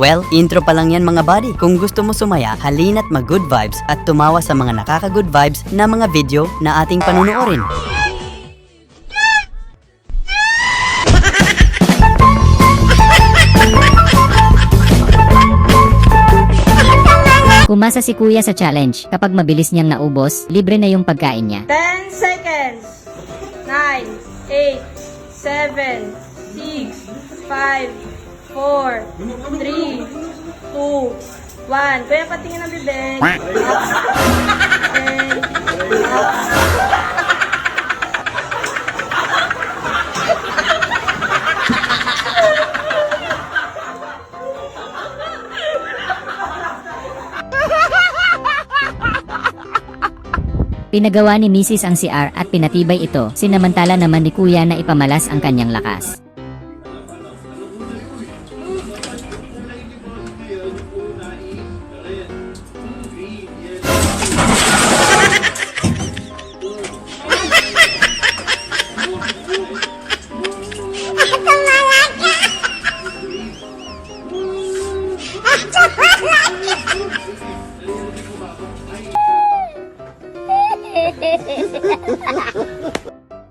Well, intro pa lang yan mga buddy. Kung gusto mo sumaya, halina't mag-good vibes at tumawa sa mga nakaka-good vibes na mga video na ating panunuorin. Kumasa si kuya sa challenge. Kapag mabilis niyang naubos, libre na yung pagkain niya. 10 seconds. 9, 8, 7, 6, 5, 4, 3, 2, 1. Kuya, patingin ang bibig. Okay. Pinagawa ni Mrs. ang CR at pinatibay ito, sinamantala naman ni kuya na ipamalas ang kanyang lakas.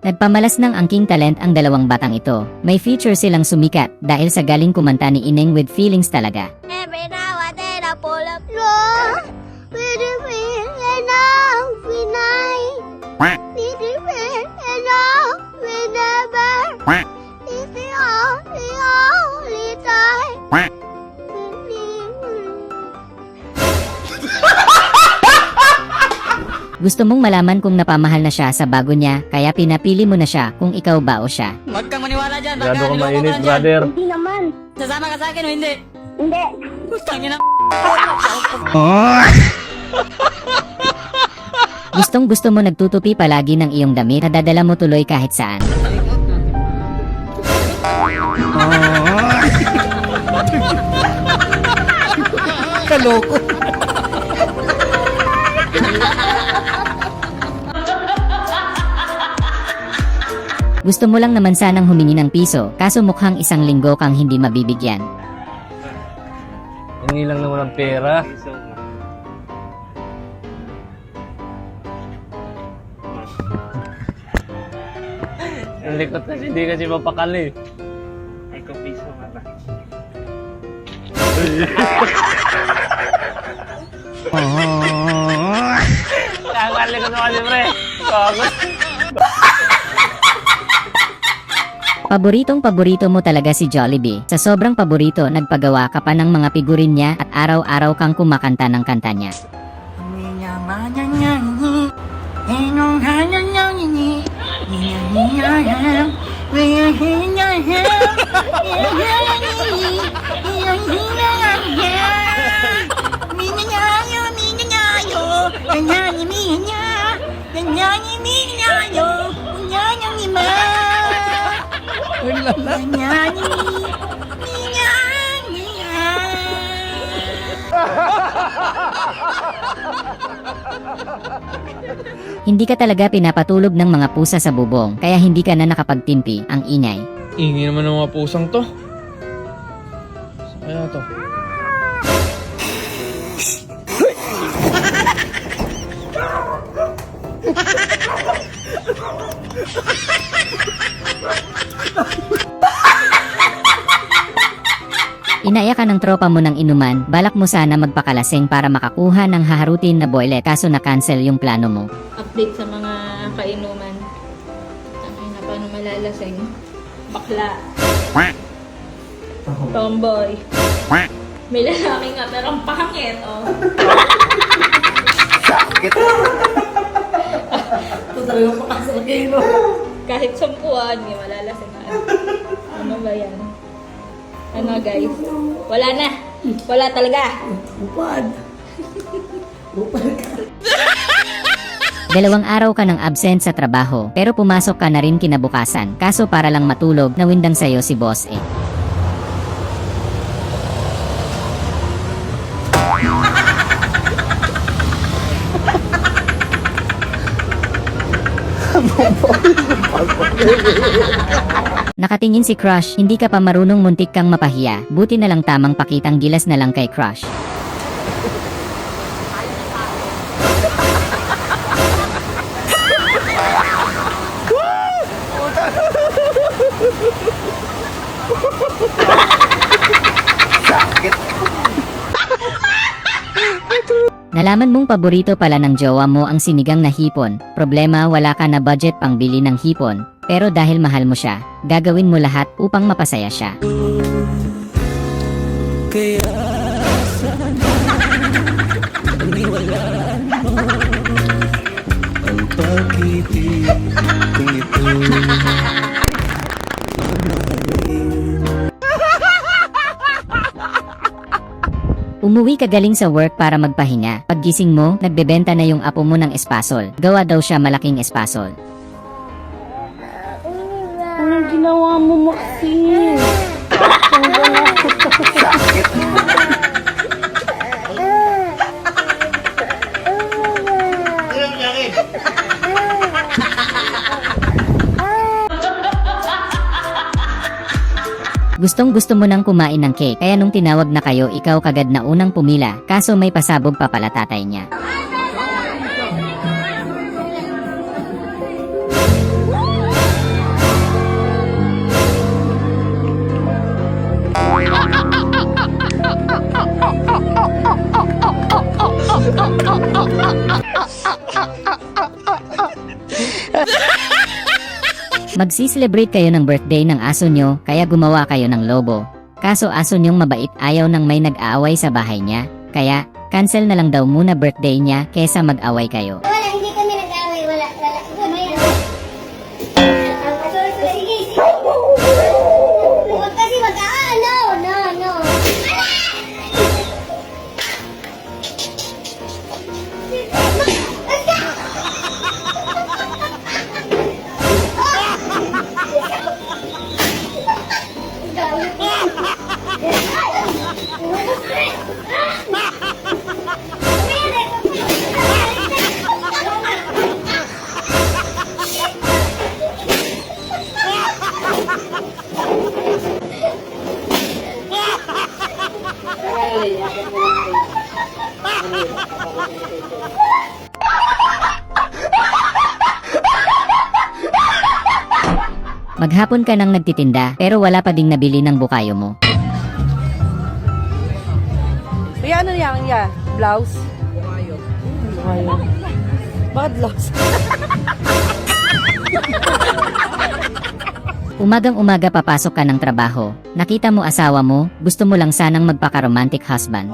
Nagpamalas ng angking talent ang dalawang batang ito. May feature silang sumikat dahil sa galing kumanta ni Ineng with feelings talaga. Every now and then I pull up low. Pretty and now we night. Pretty and now we never. It's the only time. Gusto mong malaman kung napamahal na siya sa bago niya, kaya pinapili mo na siya kung ikaw ba o siya. Huwag kang maniwala dyan. Masyado ka mainit, brother. Hindi naman. Sasama ka sa akin o hindi? Hindi. Tangin na. Gustong gusto mo nagtutupi palagi ng iyong damit na dadala mo tuloy kahit saan. Kaloko. Gusto mo lang naman sanang humingi ng piso, kaso mukhang isang linggo kang hindi mabibigyan. Hingi lang naman ang pera. Ang likot kasi, hindi kasi mapakali. Ay, kung piso nga ba? Ang likot mo kasi, pre. Paboritong-paborito mo talaga si Jollibee. Sa sobrang paborito, nagpagawa ka pa ng mga figurin niya at araw-araw kang kumakanta ng kanta niya. Hindi ka talaga pinapatulog ng mga pusa sa bubong, kaya hindi ka na nakapagtimpi. Ang ingay. Ingi naman ng mga pusang to. Kaya to. Inaya ka ng tropa mo ng inuman, balak mo sana magpakalasing para makakuha ng haharutin na boylet, kaso na-cancel yung plano mo. Update sa mga kainuman. Tangin na, paano malalasing? Bakla. Tomboy. May lalaki nga pero ang pangit, oh. Sakit. Ito talaga makasakay, no? Kahit sampuan, may malalasing nga. Ano ba yan? Ano guys? Wala na. Wala talaga. Upad. Dalawang araw ka ng absent sa trabaho, pero pumasok ka na rin kinabukasan, kaso para lang matulog, nawindang sa'yo si boss eh. Nakatingin si Crush, hindi ka pa marunong, muntik kang mapahiya. Buti na lang tamang pakitang gilas na lang kay Crush. Nalaman mong paborito pala ng jowa mo ang sinigang na hipon. Problema, wala ka na budget pang bili ng hipon. Pero dahil mahal mo siya, gagawin mo lahat upang mapasaya siya. Umuwi ka galing sa work para magpahinga. Paggising mo, nagbebenta na yung apo mo ng espasol. Gawa daw siya malaking espasol. Anong ginawa mo, Maxine? Gustong-gusto mo nang kumain ng cake, kaya nung tinawag na kayo, ikaw kagad na unang pumila, kaso may pasabog pa pala tatay niya. Magsi-celebrate kayo ng birthday ng aso nyo, kaya gumawa kayo ng lobo. Kaso aso nyong mabait ayaw nang may nag-aaway sa bahay niya, kaya cancel na lang daw muna birthday niya kesa mag-away kayo. Wala, hindi kami nag-away. Wala. Sige. Huwag kasi no. Maghapon ka nang nagtitinda, pero wala pa ding nabili ng bukayo mo. Kaya ano yan? Blouse? Bukayo. Bakit blouse? Umagang-umaga papasok ka ng trabaho. Nakita mo asawa mo, gusto mo lang sanang magpaka-romantic husband.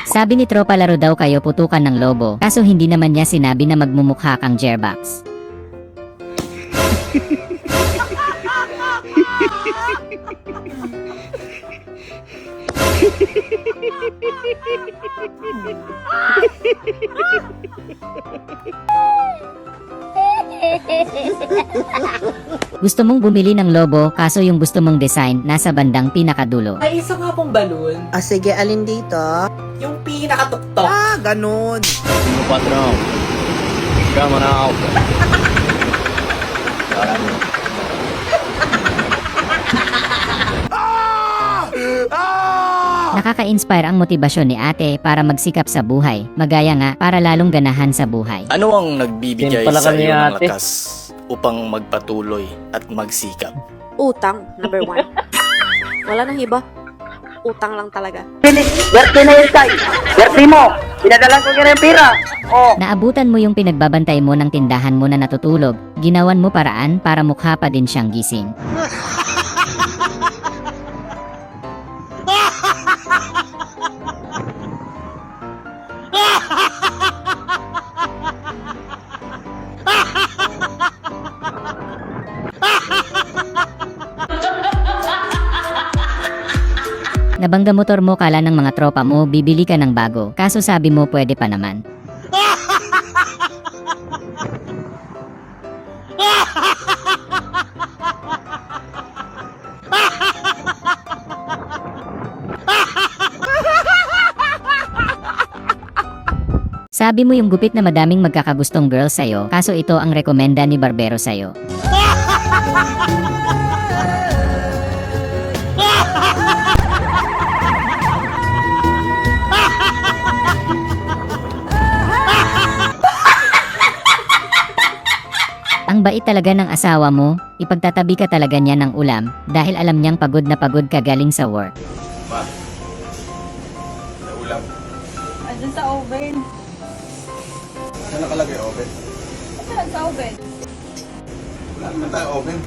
Sabi ni tropa laro daw kayo putukan ng lobo, kaso hindi naman niya sinabi na magmumukha kang Jerbox. Gusto mong bumili ng lobo, kaso yung gusto mong design nasa bandang pinakadulo. Ay, isa nga pong balon. Ah, sige, alin dito? Yung pinakatuktok. Ah, ganun. Sino patrão? Chama na alta. Caralho. Nakaka-inspire ang motibasyon ni ate para magsikap sa buhay. Magaya nga para lalong ganahan sa buhay. Ano ang nagbibigay Yan pala sa kami, iyo ng ate. lakas upang magpatuloy at magsikap? Utang, number 1. Wala nang iba. Utang lang talaga. Naabutan mo yung pinagbabantay mo ng tindahan mo na natutulog. Ginawan mo paraan para mukha pa din siyang gising. Nabangga motor mo, kala ng mga tropa mo bibili ka ng bago, kaso sabi mo pwede pa naman. Sabi mo yung gupit na madaming magkakagustong girls sa'yo, kaso ito ang rekomenda ni Barbero sa'yo. Ang bait talaga ng asawa mo, ipagtatabi ka talaga niya ng ulam, dahil alam niyang pagod na pagod ka galing sa work. Andun sa oven. Saan nakalagay oven? Saan sa oven? Wala naman tayo oven.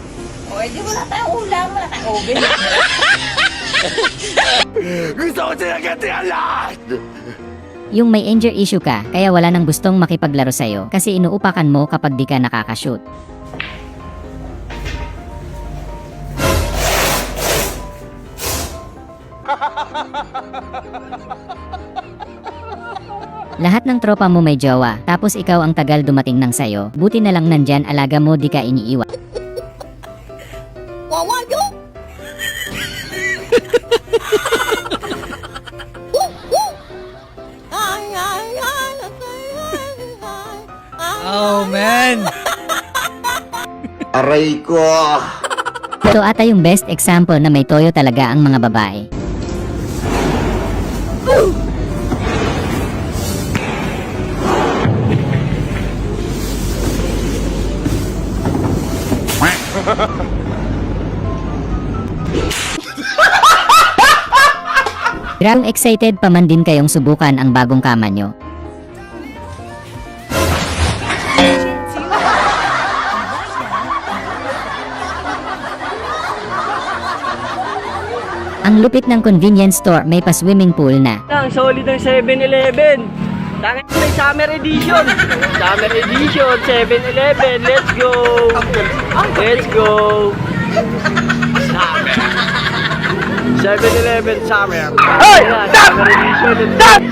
O, edi wala tayong ulam, wala tayong oven. Gusto ko sinagat yan lahat! Yung may anger issue ka, kaya wala nang gustong makipaglaro sa'yo kasi inuupakan mo kapag di ka nakakashoot. Lahat ng tropa mo may jowa, tapos ikaw ang tagal dumating ng sayo, buti na lang nandyan alaga mo di ka iniiwan. Oh, man! Aray ko! Ito ata yung best example na may toyo talaga ang mga babae. Grabing excited pa man din kayong subukan ang bagong kama nyo. Ang lupit ng convenience store may pa-swimming pool na. Ang solid ng 7-Eleven. Tangin may summer edition. Summer edition, 7-Eleven. Let's go. Let's go. Summer. 7-Eleven summer. Hey! Summer edition.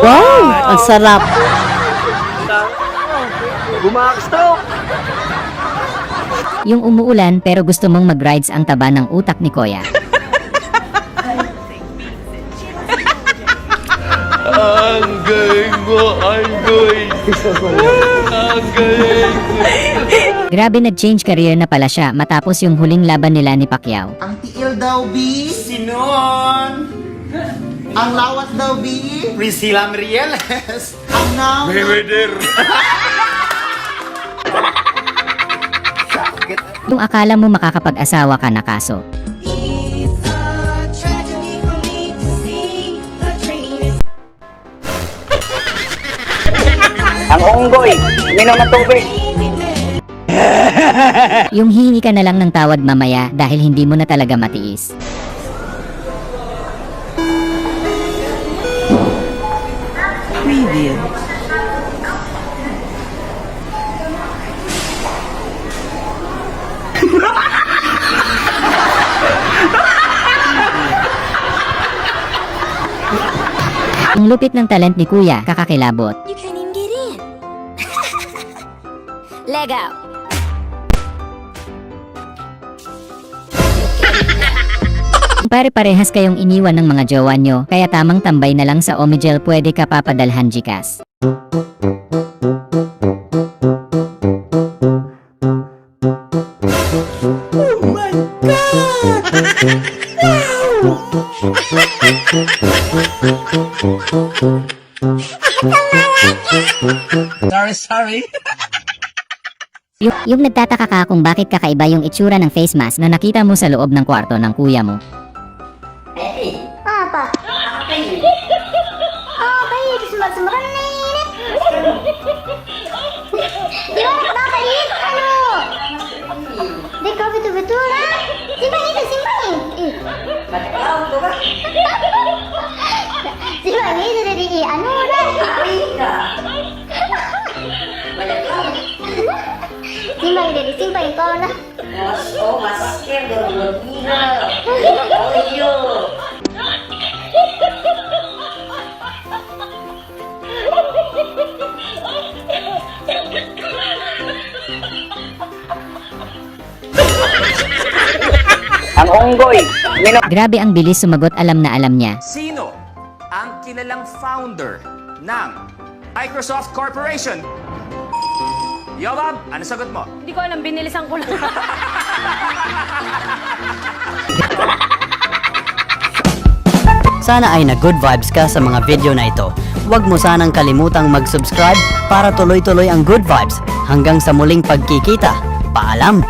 Wow! Ang sarap! Bumakstroke. Yung umuulan pero gusto mong mag-rides ang taba ng utak ni Kuya. Ang galing mo, ang galing! Ang galing! Grabe nag-change career na pala siya matapos yung huling laban nila ni Pacquiao. Ang tiil daw, B. Sinon. Ang lawat daw, B. Priscilla Merieles! Ang naw. Mayweather! Kung akala mo makakapag-asawa ka na kaso. Ang unggoy, minom ng tubig. Yung hingi ka na lang ng tawad mamaya dahil hindi mo na talaga matiis. Ang lupit ng talent ni Kuya, kakakilabot. You can't even get in. Leg out. Pare-parehas kayong iniwan ng mga jowa nyo, kaya tamang tambay na lang sa Omigel pwede ka papadalhan Gcash. Sorry. Yung nagtataka ka kung bakit kakaiba yung itsura ng face mask na nakita mo sa loob ng kwarto ng kuya mo. Apa? Okay, sumaran na init. Di ba nakakainit? Ano? Di ka betul-betul ha? Simpan itu, simpan ini. Simpan itu dari ano dah? Simpan dari simpan kau na. Oh, masker gila. Oh iyo. Ang unggoy, minom. Grabe ang bilis sumagot, alam na alam niya. Sino ang ang kilalang founder ng Microsoft Corporation? Yobob, ano sagot mo? Hindi ko alam, binilisan ko lang. Sana ay na good vibes ka sa mga video na ito. Huwag mo sanang kalimutang mag-subscribe para tuloy-tuloy ang good vibes. Hanggang sa muling pagkikita. Paalam!